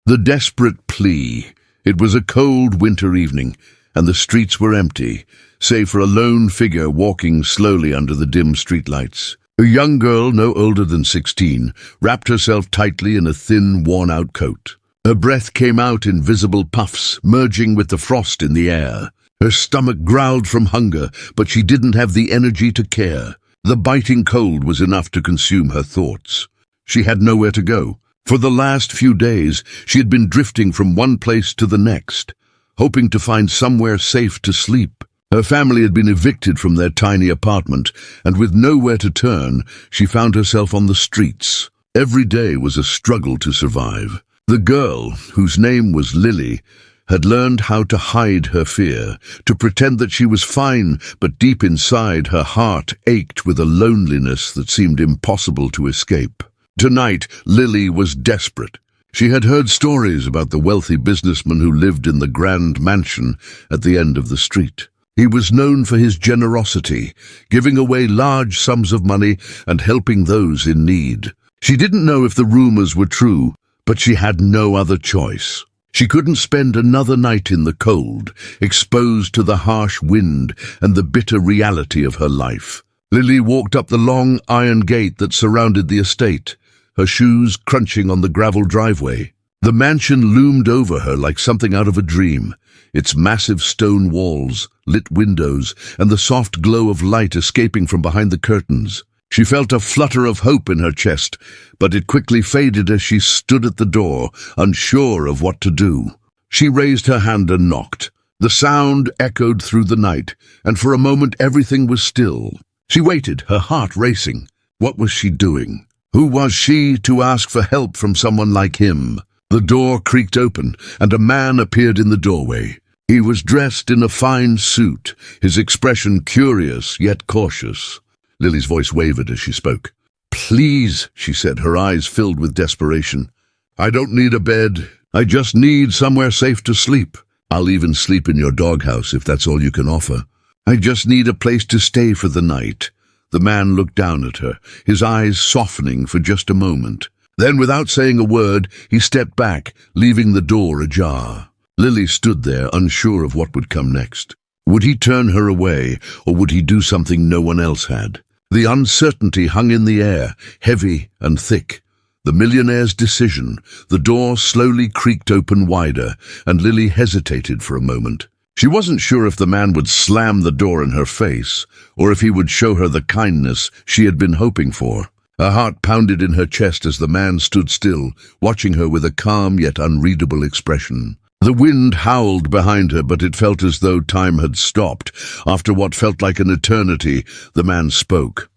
The desperate plea. It was a cold winter evening, and the streets were empty, save for a lone figure walking slowly under the dim streetlights. A young girl, no older than 16, wrapped herself tightly in a thin, worn-out coat. Her breath came out in visible puffs, merging with the frost in the air. Her stomach growled from hunger, but she didn't have the energy to care. The biting cold was enough to consume her thoughts. She had nowhere to go. For the last few days, she had been drifting from one place to the next, hoping to find somewhere safe to sleep. Her family had been evicted from their tiny apartment, and with nowhere to turn, she found herself on the streets. Every day was a struggle to survive. The girl, whose name was Lily, had learned how to hide her fear, to pretend that she was fine, but deep inside her heart ached with a loneliness that seemed impossible to escape. Tonight, Lily was desperate. She had heard stories about the wealthy businessman who lived in the grand mansion at the end of the street. He was known for his generosity, giving away large sums of money and helping those in need. She didn't know if the rumors were true, but she had no other choice. She couldn't spend another night in the cold, exposed to the harsh wind and the bitter reality of her life. Lily walked up the long iron gate that surrounded the estate, her shoes crunching on the gravel driveway. The mansion loomed over her like something out of a dream, its massive stone walls, lit windows, and the soft glow of light escaping from behind the curtains. She felt a flutter of hope in her chest, but it quickly faded as she stood at the door, unsure of what to do. She raised her hand and knocked. The sound echoed through the night, and for a moment everything was still. She waited, her heart racing. What was she doing? Who was she to ask for help from someone like him? The door creaked open, and a man appeared in the doorway. He was dressed in a fine suit, his expression curious yet cautious. Lily's voice wavered as she spoke. "Please," she said, her eyes filled with desperation. "I don't need a bed. I just need somewhere safe to sleep. I'll even sleep in your doghouse if that's all you can offer. I just need a place to stay for the night." The man looked down at her, his eyes softening for just a moment. Then, without saying a word, he stepped back, leaving the door ajar. Lily stood there, unsure of what would come next. Would he turn her away, or would he do something no one else had? The uncertainty hung in the air, heavy and thick. The millionaire's decision. The door slowly creaked open wider, and Lily hesitated for a moment. She wasn't sure if the man would slam the door in her face, or if he would show her the kindness she had been hoping for. Her heart pounded in her chest as the man stood still, watching her with a calm yet unreadable expression. The wind howled behind her, but it felt as though time had stopped. After what felt like an eternity, the man spoke.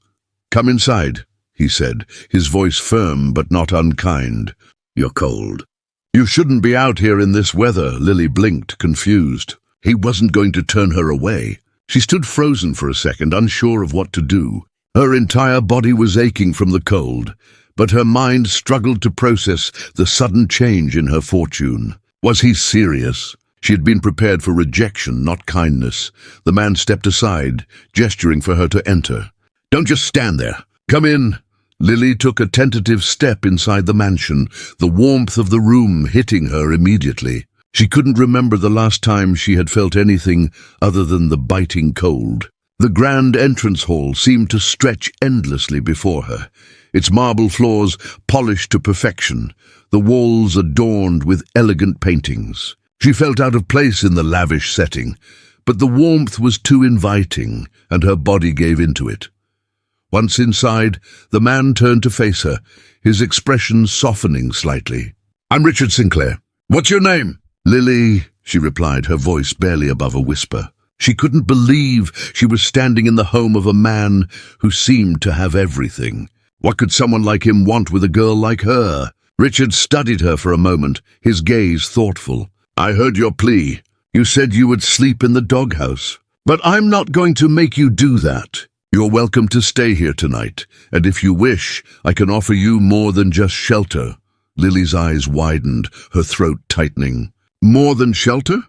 "Come inside," he said, his voice firm but not unkind. "You're cold." "You shouldn't be out here in this weather," Lily blinked, confused. He wasn't going to turn her away. She stood frozen for a second, unsure of what to do. Her entire body was aching from the cold, but her mind struggled to process the sudden change in her fortune. Was he serious? She had been prepared for rejection, not kindness. The man stepped aside, gesturing for her to enter. "Don't just stand there. Come in." Lily took a tentative step inside the mansion, the warmth of the room hitting her immediately. She couldn't remember the last time she had felt anything other than the biting cold. The grand entrance hall seemed to stretch endlessly before her, its marble floors polished to perfection, the walls adorned with elegant paintings. She felt out of place in the lavish setting, but the warmth was too inviting, and her body gave into it. Once inside, the man turned to face her, his expression softening slightly. "I'm Richard Sinclair. What's your name?" "Lily," she replied, her voice barely above a whisper. She couldn't believe she was standing in the home of a man who seemed to have everything. What could someone like him want with a girl like her? Richard studied her for a moment, his gaze thoughtful. "I heard your plea. You said you would sleep in the doghouse. But I'm not going to make you do that. You're welcome to stay here tonight, and if you wish, I can offer you more than just shelter." Lily's eyes widened, her throat tightening. "More than shelter?"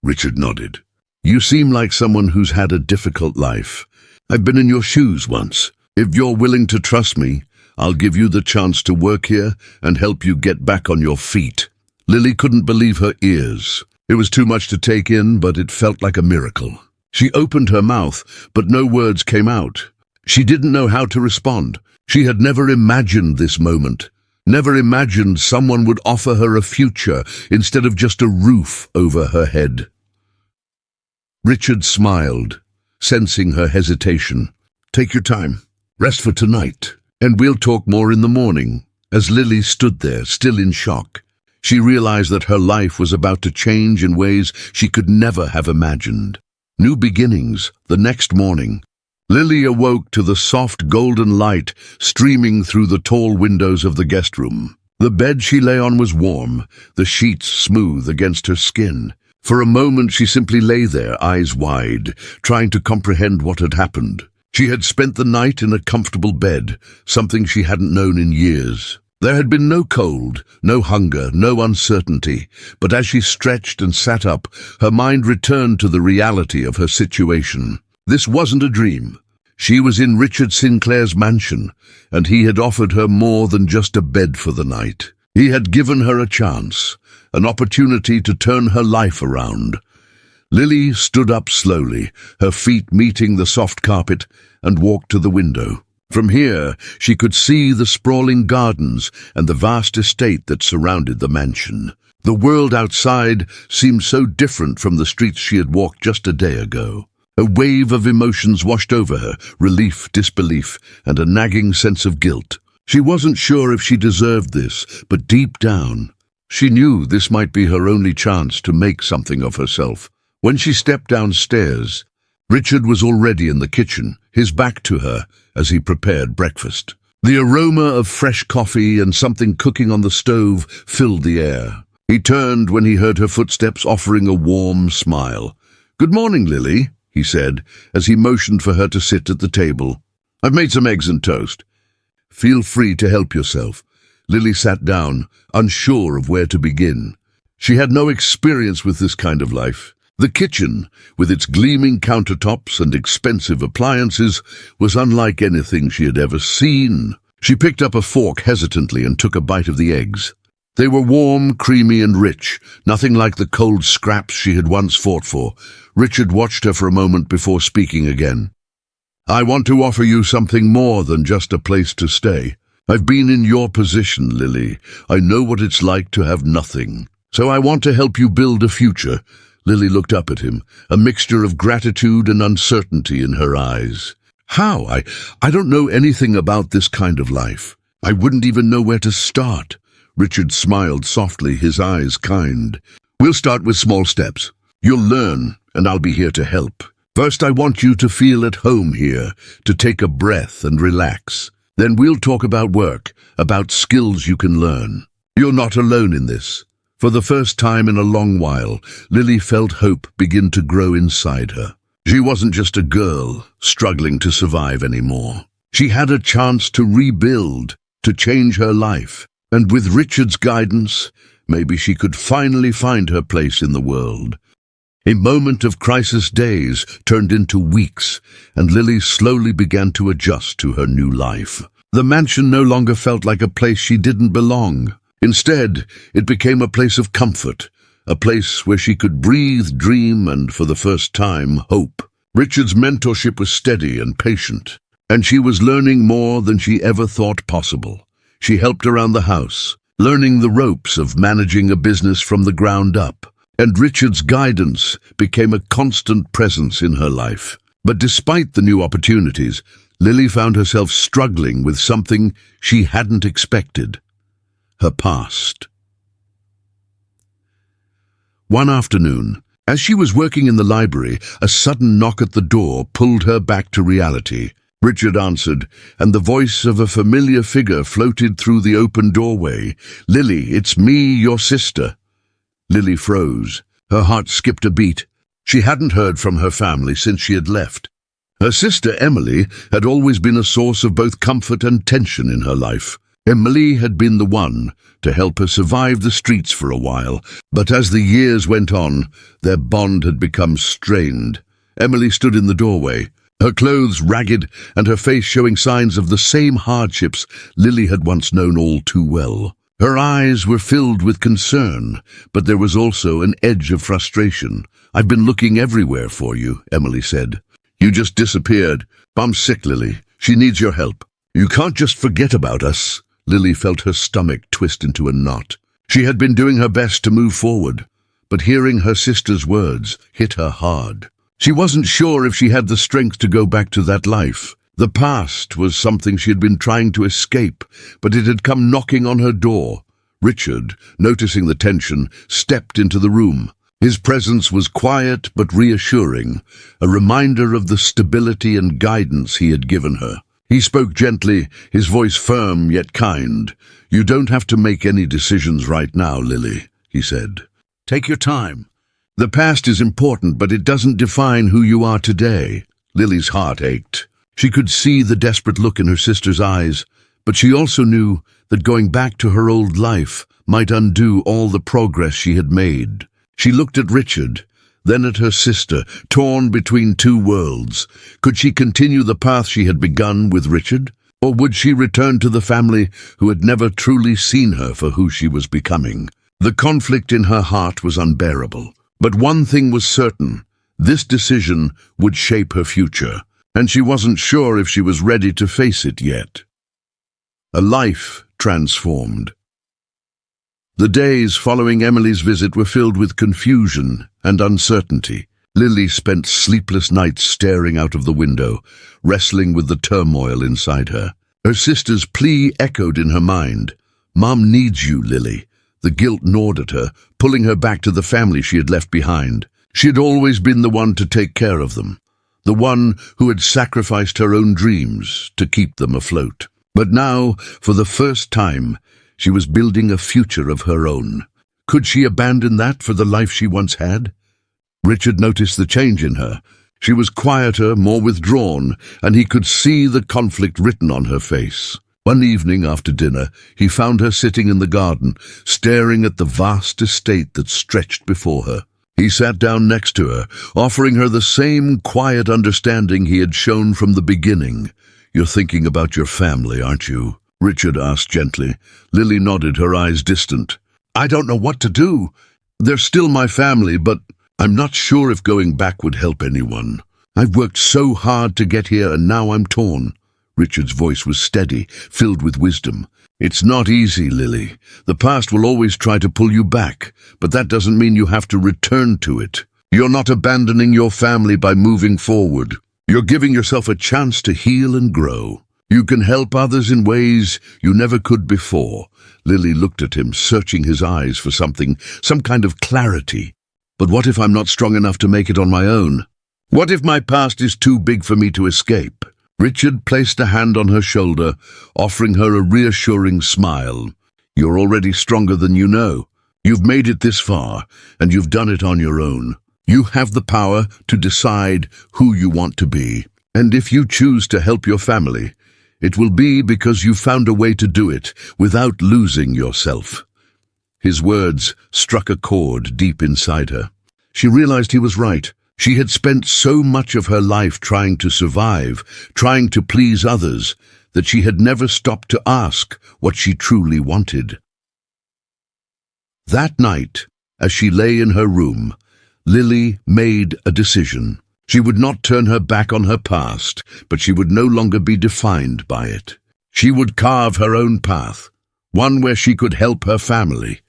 Richard nodded. "You seem like someone who's had a difficult life. I've been in your shoes once. If you're willing to trust me, I'll give you the chance to work here and help you get back on your feet." Lily couldn't believe her ears. It was too much to take in, but it felt like a miracle. She opened her mouth, but no words came out. She didn't know how to respond. She had never imagined this moment. Never imagined someone would offer her a future instead of just a roof over her head. Richard smiled, sensing her hesitation. "Take your time. Rest for tonight, and we'll talk more in the morning." As Lily stood there, still in shock, she realized that her life was about to change in ways she could never have imagined. New beginnings, the next morning. Lily awoke to the soft golden light streaming through the tall windows of the guest room. The bed she lay on was warm, the sheets smooth against her skin. For a moment she simply lay there, eyes wide, trying to comprehend what had happened. She had spent the night in a comfortable bed, something she hadn't known in years. There had been no cold, no hunger, no uncertainty, but as she stretched and sat up, her mind returned to the reality of her situation. This wasn't a dream. She was in Richard Sinclair's mansion, and he had offered her more than just a bed for the night. He had given her a chance, an opportunity to turn her life around. Lily stood up slowly, her feet meeting the soft carpet, and walked to the window. From here, she could see the sprawling gardens and the vast estate that surrounded the mansion. The world outside seemed so different from the streets she had walked just a day ago. A wave of emotions washed over her, relief, disbelief, and a nagging sense of guilt. She wasn't sure if she deserved this, but deep down, she knew this might be her only chance to make something of herself. When she stepped downstairs, Richard was already in the kitchen, his back to her, as he prepared breakfast. The aroma of fresh coffee and something cooking on the stove filled the air. He turned when he heard her footsteps, offering a warm smile. "Good morning, Lily," he said, as he motioned for her to sit at the table. "I've made some eggs and toast. Feel free to help yourself." Lily sat down, unsure of where to begin. She had no experience with this kind of life. The kitchen, with its gleaming countertops and expensive appliances, was unlike anything she had ever seen. She picked up a fork hesitantly and took a bite of the eggs. They were warm, creamy, and rich, nothing like the cold scraps she had once fought for. Richard watched her for a moment before speaking again. "I want to offer you something more than just a place to stay. I've been in your position, Lily. I know what it's like to have nothing. So I want to help you build a future." Lily looked up at him, a mixture of gratitude and uncertainty in her eyes. "How? I don't know anything about this kind of life. I wouldn't even know where to start." Richard smiled softly, his eyes kind. "We'll start with small steps. You'll learn, and I'll be here to help. First, I want you to feel at home here, to take a breath and relax. Then we'll talk about work, about skills you can learn. You're not alone in this." For the first time in a long while, Lily felt hope begin to grow inside her. She wasn't just a girl struggling to survive anymore. She had a chance to rebuild, to change her life. And with Richard's guidance, maybe she could finally find her place in the world. A moment of crisis days turned into weeks, and Lily slowly began to adjust to her new life. The mansion no longer felt like a place she didn't belong. Instead, it became a place of comfort, a place where she could breathe, dream, and, for the first time, hope. Richard's mentorship was steady and patient, and she was learning more than she ever thought possible. She helped around the house, learning the ropes of managing a business from the ground up, and Richard's guidance became a constant presence in her life. But despite the new opportunities, Lily found herself struggling with something she hadn't expected: her past. One afternoon, as she was working in the library, a sudden knock at the door pulled her back to reality. Richard answered, and the voice of a familiar figure floated through the open doorway. "Lily, it's me, your sister." Lily froze. Her heart skipped a beat. She hadn't heard from her family since she had left. Her sister, Emily, had always been a source of both comfort and tension in her life. Emily had been the one to help her survive the streets for a while, but as the years went on, their bond had become strained. Emily stood in the doorway, her clothes ragged and her face showing signs of the same hardships Lily had once known all too well. Her eyes were filled with concern, but there was also an edge of frustration. "I've been looking everywhere for you," Emily said. "You just disappeared. Mom's sick, Lily. She needs your help. You can't just forget about us." Lily felt her stomach twist into a knot. She had been doing her best to move forward, but hearing her sister's words hit her hard. She wasn't sure if she had the strength to go back to that life. The past was something she had been trying to escape, but it had come knocking on her door. Richard, noticing the tension, stepped into the room. His presence was quiet but reassuring, a reminder of the stability and guidance he had given her. He spoke gently, his voice firm yet kind. "You don't have to make any decisions right now, Lily," he said. "Take your time. The past is important, but it doesn't define who you are today." Lily's heart ached. She could see the desperate look in her sister's eyes, but she also knew that going back to her old life might undo all the progress she had made. She looked at Richard, then at her sister, torn between two worlds. Could she continue the path she had begun with Richard? Or would she return to the family who had never truly seen her for who she was becoming? The conflict in her heart was unbearable. But one thing was certain: this decision would shape her future, and she wasn't sure if she was ready to face it yet. A life transformed. The days following Emily's visit were filled with confusion and uncertainty. Lily spent sleepless nights staring out of the window, wrestling with the turmoil inside her. Her sister's plea echoed in her mind. "Mom needs you, Lily." The guilt gnawed at her, pulling her back to the family she had left behind. She had always been the one to take care of them, the one who had sacrificed her own dreams to keep them afloat. But now, for the first time, she was building a future of her own. Could she abandon that for the life she once had? Richard noticed the change in her. She was quieter, more withdrawn, and he could see the conflict written on her face. One evening after dinner, he found her sitting in the garden, staring at the vast estate that stretched before her. He sat down next to her, offering her the same quiet understanding he had shown from the beginning. "You're thinking about your family, aren't you?" Richard asked gently. Lily nodded, her eyes distant. "I don't know what to do. They're still my family, but I'm not sure if going back would help anyone. I've worked so hard to get here, and now I'm torn." Richard's voice was steady, filled with wisdom. "It's not easy, Lily. The past will always try to pull you back, but that doesn't mean you have to return to it. You're not abandoning your family by moving forward. You're giving yourself a chance to heal and grow. You can help others in ways you never could before." Lily looked at him, searching his eyes for something, some kind of clarity. "But what if I'm not strong enough to make it on my own? What if my past is too big for me to escape?" Richard placed a hand on her shoulder, offering her a reassuring smile. "You're already stronger than you know. You've made it this far, and you've done it on your own. You have the power to decide who you want to be. And if you choose to help your family, it will be because you found a way to do it without losing yourself." His words struck a chord deep inside her. She realized he was right. She had spent so much of her life trying to survive, trying to please others, that she had never stopped to ask what she truly wanted. That night, as she lay in her room, Lily made a decision. She would not turn her back on her past, but she would no longer be defined by it. She would carve her own path, one where she could help her family,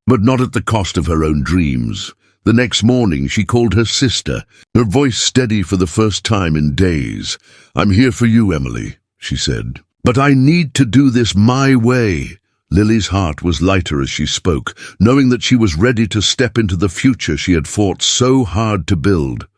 but not at the cost of her own dreams. The next morning she called her sister, her voice steady for the first time in days. "I'm here for you, Emily," she said. "But I need to do this my way." Lily's heart was lighter as she spoke, knowing that she was ready to step into the future she had fought so hard to build.